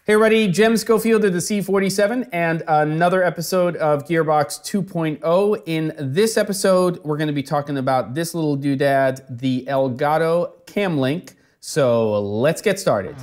Hey everybody, Jem Schofield of the C47 and another episode of Gearbox 2.0. In this episode, we're going to be talking about this little doodad, the Elgato Cam Link. So let's get started.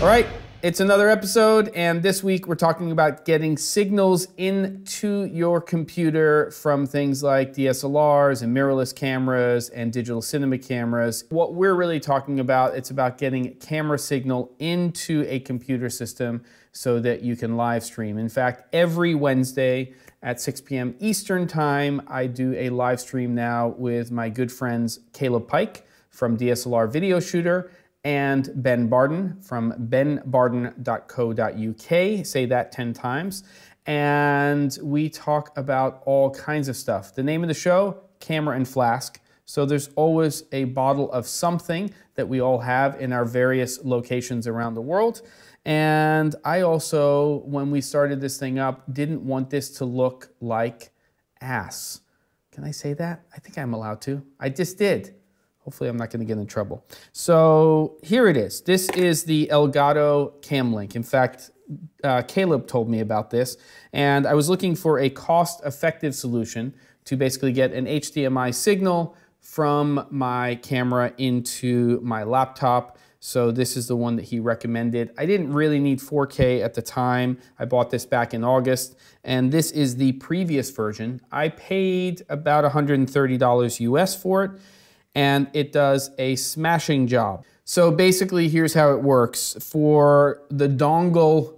All right. It's another episode, and this week we're talking about getting signals into your computer from things like DSLRs and mirrorless cameras and digital cinema cameras. What we're really talking about, it's about getting camera signal into a computer system so that you can live stream. In fact, every Wednesday at 6 p.m. Eastern Time, I do a live stream now with my good friends Caleb Pike from DSLR Video Shooter and Ben Barden from benbarden.co.uk. Say that 10 times. And we talk about all kinds of stuff. The name of the show, Camera and Flask. So there's always a bottle of something that we all have in our various locations around the world. And I also, when we started this thing up, didn't want this to look like ass. Can I say that? I think I'm allowed to. I just did. Hopefully I'm not going to get in trouble. So here it is. This is the Elgato Cam Link. In fact, Caleb told me about this, and I was looking for a cost-effective solution to basically get an HDMI signal from my camera into my laptop. So this is the one that he recommended. I didn't really need 4K at the time. I bought this back in August, and this is the previous version. I paid about $130 US for it, and it does a smashing job. So basically, here's how it works. For the dongle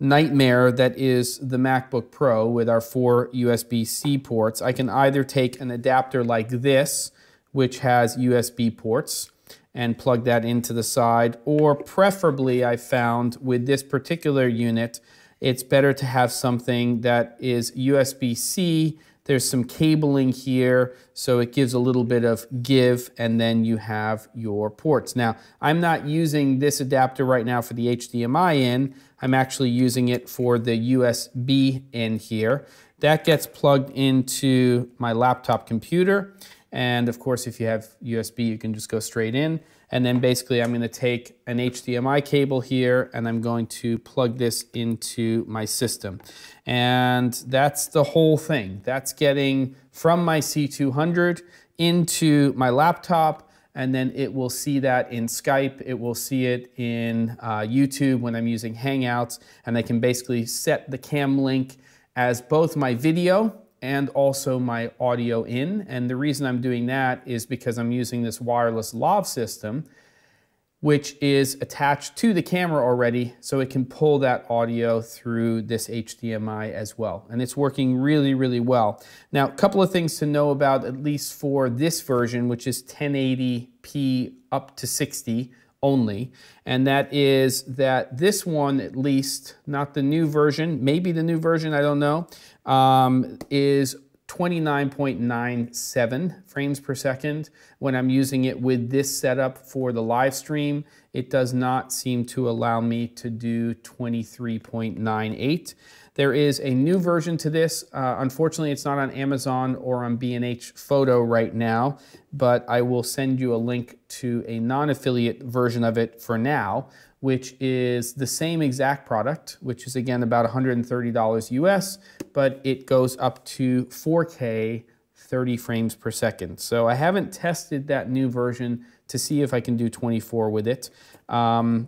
nightmare that is the MacBook Pro with our 4 USB-C ports, I can either take an adapter like this, which has USB ports, and plug that into the side, or preferably I found with this particular unit, it's better to have something that is USB-C. There's some cabling here, so it gives a little bit of give, and then you have your ports. Now, I'm not using this adapter right now for the HDMI in. I'm actually using it for the USB in here. That gets plugged into my laptop computer, and of course, if you have USB, you can just go straight in. And then basically, I'm going to take an HDMI cable here, and I'm going to plug this into my system. And that's the whole thing. That's getting from my C200 into my laptop, and then it will see that in Skype. It will see it in YouTube when I'm using Hangouts, and I can basically set the cam link as both my video and also my audio in. And the reason I'm doing that is because I'm using this wireless lav system, which is attached to the camera already, so it can pull that audio through this HDMI as well. And it's working really, really well. Now, a couple of things to know about, at least for this version, which is 1080p up to 60 only, and that is that this one, at least, not the new version, maybe the new version, I don't know, is 29.97 frames per second. When I'm using it with this setup for the live stream, it does not seem to allow me to do 23.98. There is a new version to this. Unfortunately, it's not on Amazon or on B&H Photo right now, but I will send you a link to a non-affiliate version of it for now, which is the same exact product, which is again about $130 US, but it goes up to 4K 30 frames per second. So I haven't tested that new version to see if I can do 24 with it. I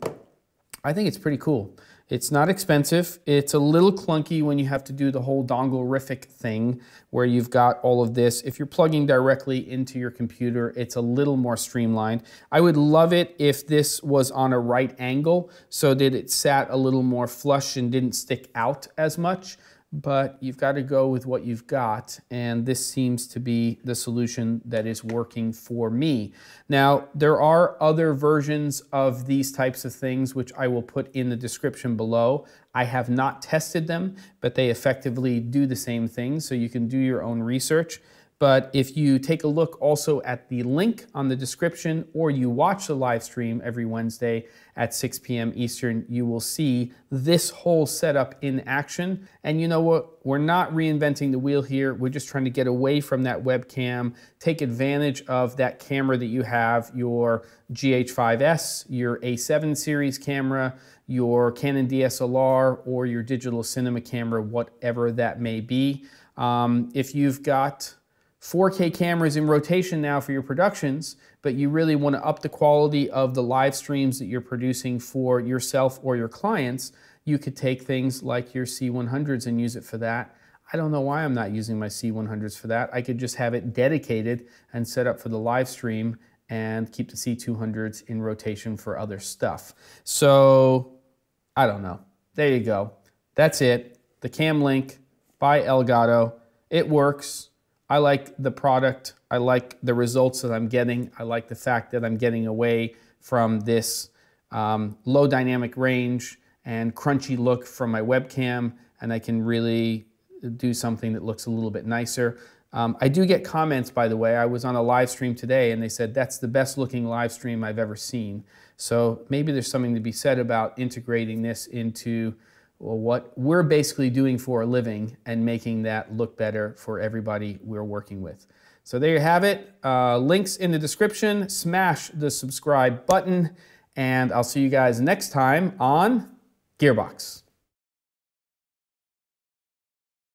think it's pretty cool. It's not expensive. It's a little clunky when you have to do the whole dongle-rific thing where you've got all of this. If you're plugging directly into your computer, it's a little more streamlined. I would love it if this was on a right angle so that it sat a little more flush and didn't stick out as much. But you've got to go with what you've got, and this seems to be the solution that is working for me. Now, there are other versions of these types of things which I will put in the description below. I have not tested them, but they effectively do the same thing, so you can do your own research. But if you take a look also at the link on the description, or you watch the live stream every Wednesday at 6 p.m. Eastern, you will see this whole setup in action. And you know what? We're not reinventing the wheel here. We're just trying to get away from that webcam, take advantage of that camera that you have, your GH5S, your A7 series camera, your Canon DSLR, or your digital cinema camera, whatever that may be. If you've got 4K cameras in rotation now for your productions, but you really want to up the quality of the live streams that you're producing for yourself or your clients, you could take things like your C100s and use it for that. I don't know why I'm not using my C100s for that. I could just have it dedicated and set up for the live stream and keep the C200s in rotation for other stuff. So, I don't know. There you go. That's it. The Cam Link by Elgato. It works. I like the product. I like the results that I'm getting. I like the fact that I'm getting away from this low dynamic range and crunchy look from my webcam, and I can really do something that looks a little bit nicer. I do get comments, by the way. I was on a live stream today and they said that's the best looking live stream I've ever seen. So maybe there's something to be said about integrating this into what we're basically doing for a living and making that look better for everybody we're working with. So there you have it. Links in the description. Smash the subscribe button, and I'll see you guys next time on Gearbox.